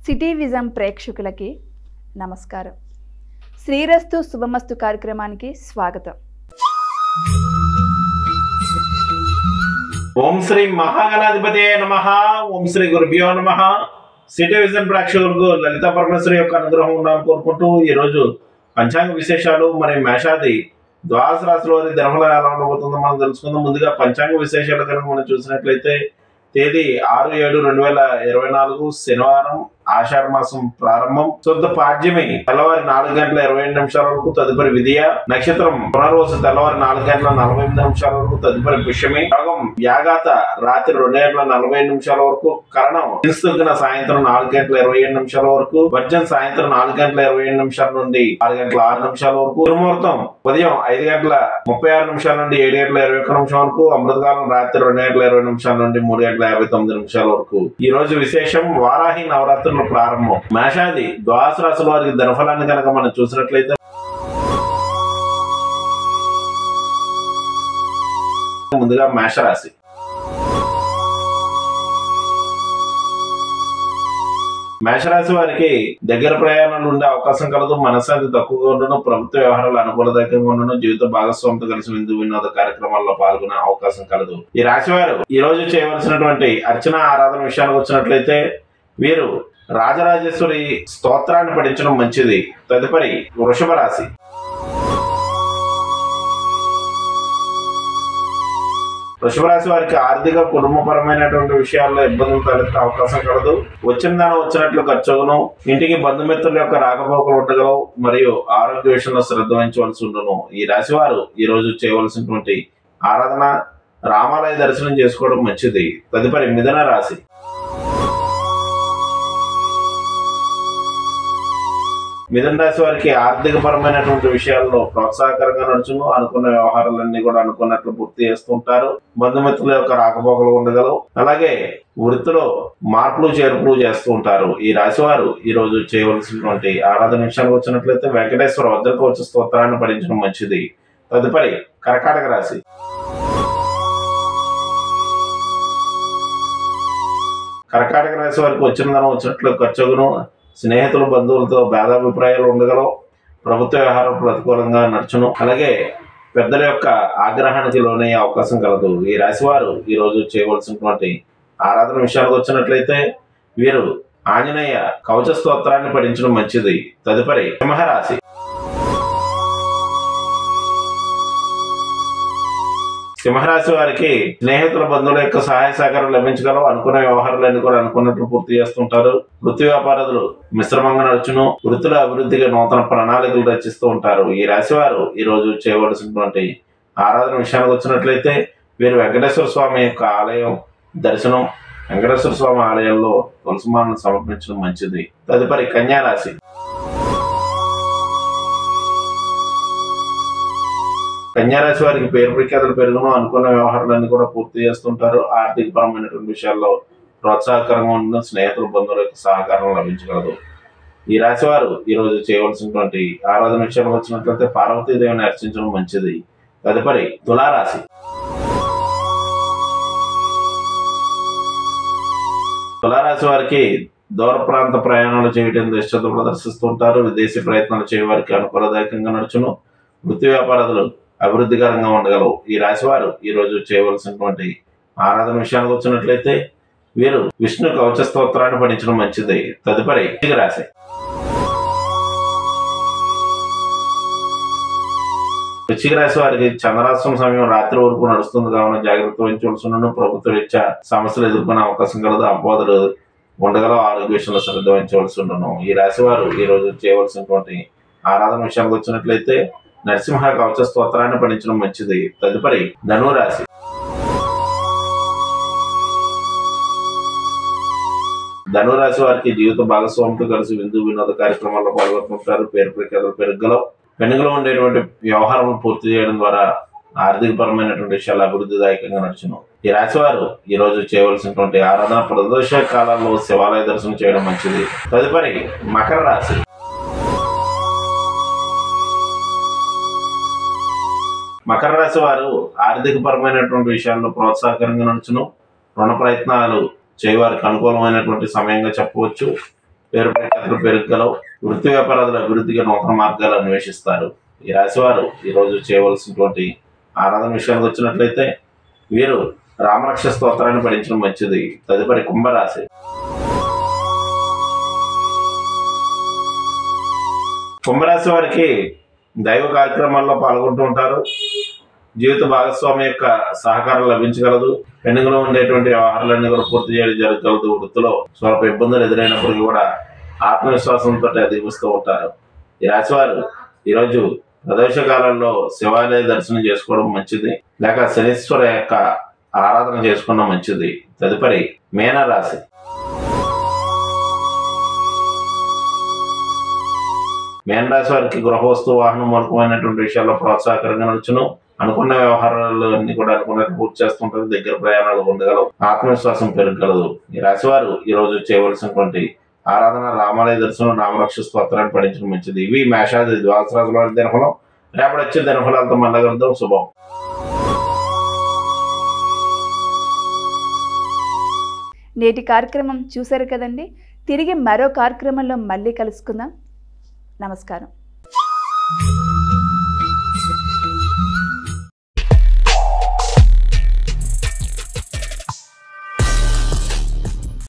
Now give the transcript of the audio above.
City vision ప్రేక్షకులకి నమస్కారం. శ్రీరస్తు శుభమస్తు కార్యక్రమానికి స్వాగతం. ఓం శ్రీ మహాగణాధిపతే నమః. ఓం శ్రీ గురుభ్యో నమః. సిటీ విజన్ ప్రేక్షకులకు లలితా పరమేశ్వరి యొక్క అనుగ్రహం ఉండాలని కోరుకుంటూ ఈరోజు పంచాంగ విశేషాలు మరియు మేషాది ద్వాదశ రాశుల వారి దినఫలం ఎలా ఉండబోతుందో మనం తెలుసుకుందాం. ముందుగా పంచాంగ విశేషాలు కనుక మనం చూసినట్లయితే తేదీ 6/7/2024 శనివారం, ఆషాఢ మాసం ప్రారంభం. శుద్ధ పాడ్యమి తెల్లవారి 4:27 వరకు, తదుపరి విధియ. నక్షత్రం పునర్వసు తెల్లవారి 4:48 వరకు, తదుపరి పుష్యమి. యోగం యాగాత రాత్రి 2:40 వరకు. కరణం నిస్తుగ్న సాయంత్రం 4:27 వరకు. వర్జం సాయంత్రం 4:27 నుండి 6:06 వరకు. దుర్ముహూర్తం ఉదయం 5:36 నుండి 7:21 వరకు. అమృతకాలం రాత్రి 2:20 నుండి 3:59 వరకు. ఈ రోజు విశేషం వారాహి నవరాత్రుల ప్రారంభం. మేషాది ద్వాదశ రాశుల వారికి ధనఫలాన్ని కనుక మనం చూసినట్లయితే ముందుగా మేషరాశి. మేషరాశి వారికి దగ్గర ప్రయాణాలు ఉండే అవకాశం కలదు. మనశ్శాంతి తక్కువగా ఉండను. ప్రభుత్వ వ్యవహారాలు అనుకూలదాయకంగా ఉండను. జీవిత భాగస్వామితో కలిసి విందు వినోద కార్యక్రమాల్లో పాల్గొనే అవకాశం కలదు. ఈ రాశి వారు ఈ రోజు చేయవలసినటువంటి అర్చన ఆరాధన విషయానికి వచ్చినట్లయితే వీరు రాజరాజేశ్వరి స్తోత్రాన్ని పఠించడం మంచిది. తదుపరి వృషభ రాశి. వృషభ రాశి వారికి ఆర్థిక కుటుంబపరమైనటువంటి విషయాల్లో ఇబ్బందులు తలెత్తే అవకాశం కలదు. వచ్చిన దానం వచ్చినట్లు ఖర్చును. ఇంటికి బంధుమిత్రుల యొక్క రాకపోకలు ఉండగలవు. మరియు ఆరోగ్య విషయంలో శ్రద్ధ వహించవలసి ఉండను. ఈ రాశి వారు ఈ రోజు చేయవలసినటువంటి ఆరాధన రామాలయ దర్శనం చేసుకోవడం మంచిది. తదుపరి మిథున రాశి. మిథున రాశి వారికి ఆర్థిక పరమైనటువంటి విషయాల్లో ప్రోత్సాహకరంగా నడుచును. అనుకున్న వ్యవహారాలన్నీ కూడా అనుకున్నట్లు పూర్తి చేస్తుంటారు. బంధుమిత్రుల యొక్క రాకపోకలు ఉండగలవు. అలాగే వృత్తిలో మార్పులు చేర్పులు చేస్తూ ఉంటారు. ఈ రాశి వారు ఈ రోజు చేయవలసినటువంటి ఆరాధన విషయానికి వచ్చినట్లయితే వెంకటేశ్వర వజ్రకవచ స్తోత్రాన్ని పఠించడం మంచిది. తదుపరి కర్కాటక రాశి. కర్కాటక రాశి వారికి వచ్చిన ధనం వచ్చినట్లు ఖర్చును. స్నేహితులు బంధువులతో భేదాభిప్రాయాలు ఉండగలవు. ప్రభుత్వ వ్యవహారం ప్రతికూలంగా నడుచును. అలాగే పెద్దల యొక్క ఆగ్రహానికి లోనయ్యే అవకాశం కలదు. ఈ రాశి వారు ఈ రోజు చేయవలసినటువంటి ఆరాధన విషయానికి వచ్చినట్లయితే వీరు ఆంజనేయ కవచ స్తోత్రాన్ని పఠించడం మంచిది. తదుపరి సింహరాశి. సింహరాశి వారికి స్నేహితుల బంధువుల యొక్క సహాయ సహకారం లభించగలవు. అనుకున్న వ్యవహారాలన్నీ కూడా అనుకున్నట్లు పూర్తి చేస్తుంటారు. వృత్తి వ్యాపారాలు మిశ్రమంగా నడుచును. వృత్తుల అభివృద్ధికి నూతన ప్రణాళికలు రచిస్తూ ఉంటారు. ఈ రాశి వారు ఈ రోజు చేయవలసినటువంటి ఆరాధన విషయానికి వచ్చినట్లయితే వీరు వెంకటేశ్వర స్వామి యొక్క ఆలయం దర్శనం, వెంకటేశ్వర స్వామి ఆలయంలో తులసిమాలను సమర్పించడం మంచిది. తదుపరి కన్యా రాశి. కన్యారాశి వారికి పేరు ప్రఖ్యాతులు పెరుగును. అనుకున్న వ్యవహారాలన్నీ కూడా పూర్తి చేస్తుంటారు. ఆర్థిక పరమైనటువంటి విషయాల్లో ప్రోత్సాహకరంగా ఉన్న స్నేహితుల బంధువుల యొక్క సహకారం లభించగలదు. ఈ రాశి వారు ఈ రోజు చేయవలసినటువంటి ఆరాధన విషయానికి వచ్చినట్లయితే పార్వతీదేవిని అర్చించడం మంచిది. తదుపరి తులారాశి. తులారాశి వారికి దూర ప్రాంత ప్రయాణాలు చేయడం నిశ్చిత ప్రదర్శిస్తుంటారు. విదేశీ ప్రయత్నాలు చేయ వారికి అనుకూలదాయకంగా నడుచును. వృత్తి వ్యాపారాలు అభివృద్ధికరంగా ఉండగలవు. ఈ రాశి వారు ఈ రోజు చేయవలసినటువంటి ఆరాధన విషయానికి వచ్చినట్లయితే వీరు విష్ణు కవచ స్తోత్రాన్ని పఠించడం మంచిది. తదుపరి వృశ్చిక రాశి. వృశ్చిక రాశి వారికి చంద్రాష్టమ సమయం రాత్రి వరకు నడుస్తుంది కావున జాగ్రత్త వహించవలసిన. ప్రభుత్వ రీత్యా సమస్యలు ఎదుర్కొనే అవకాశం కలదు. అపోదలు ఉండగలవు. ఆరోగ్య విషయంలో శ్రద్ధ వహించవలసి ఉండను. ఈ రాశి వారు ఈ రోజు చేయవలసినటువంటి ఆరాధన విషయానికి వచ్చినట్లయితే నరసింహ కవచ స్తోత్రాన్ని పఠించడం మంచిది. తదుపరి ధనురాశి. ధనురాశి వారికి జీవిత భాగస్వామితో కలిసి విందు వినోద కార్యక్రమాల్లో పాల్గొంటుంటారు. పేరు ప్రఖ్యాతులు పెరుగుగలవు. వెనుకలో ఉండేటువంటి వ్యవహారం పూర్తి చేయడం ద్వారా ఆర్థిక పరమైనటువంటి విషయాలు అభివృద్ధిదాయకంగా నడుచును. ఈ రాశి వారు ఈ రోజు చేయవలసినటువంటి ఆరాధన ప్రదోష కాలాల్లో శివాలయ దర్శనం చేయడం మంచిది. తదుపరి మకర రాశి. మకర రాశి వారు ఆర్థిక పరమైనటువంటి విషయాల్లో ప్రోత్సాహకరంగా నడుచును. రుణ ప్రయత్నాలు చేయవారికి అనుకూలమైనటువంటి సమయంగా చెప్పవచ్చు. పేరు ప్రఖ్యాతులు పెరుగలవు. వృత్తి వ్యాపారాల అభివృద్ధిగా నూతన మార్గాలు అన్వేషిస్తారు. ఈ రాశి వారు ఈరోజు చేయవలసినటువంటి ఆరాధన విషయానికి వచ్చినట్లయితే వీరు రామరక్ష స్తోత్రాన్ని పఠించడం మంచిది. తదుపరి కుంభరాశి. కుంభరాశి వారికి దైవ కార్యక్రమాల్లో పాల్గొంటూ ఉంటారు. జీవిత భాగస్వామి యొక్క సహకారం లభించగలదు. పెండింగ్లో ఉండేటువంటి వ్యవహారాలన్నీ కూడా పూర్తి చేయడం జరగగలదు. వృత్తిలో స్వల్ప ఇబ్బందులు ఎదురైనప్పటికీ కూడా ఆత్మవిశ్వాసంతో అధిగమిస్తూ ఉంటారు. ఈ రాశివారు ఈరోజు ప్రదోష కాలంలో శివాలయ దర్శనం చేసుకోవడం మంచిది, లేక శనీశ్వర యొక్క ఆరాధన చేసుకోవడం మంచిది. తదుపరి మీనరాశి. మీనరాశి వారికి గృహ వస్తువు వాహనం మూలకమైనటువంటి విషయాల్లో ప్రోత్సాహకరంగా నడుచును. అనుకున్న వ్యవహారాలు అన్ని కూడా అనుకున్నట్టు పూర్తి చేస్తుంటారు. దగ్గర ప్రయాణాలు ఉండగలవు. ఆత్మవిశ్వాసం పెరగలదు. ఈ రాశివారు ఈ రోజు చేయవలసినటువంటి ఆరాధన రామాలయ దర్శనం, రామరక్ష స్తోత్రాన్ని పఠించడం మంచిది. ఇవి మేషాది ద్వాదశ రాశుల వారి దినఫలం. రేపటి వచ్చే దినఫలాలతో మళ్ళా కలుద్దాం. శుభం. నేటి కార్యక్రమం చూశారు కదండి. తిరిగి మరో కార్యక్రమంలో మళ్ళీ కలుసుకుందాం. నమస్కారం.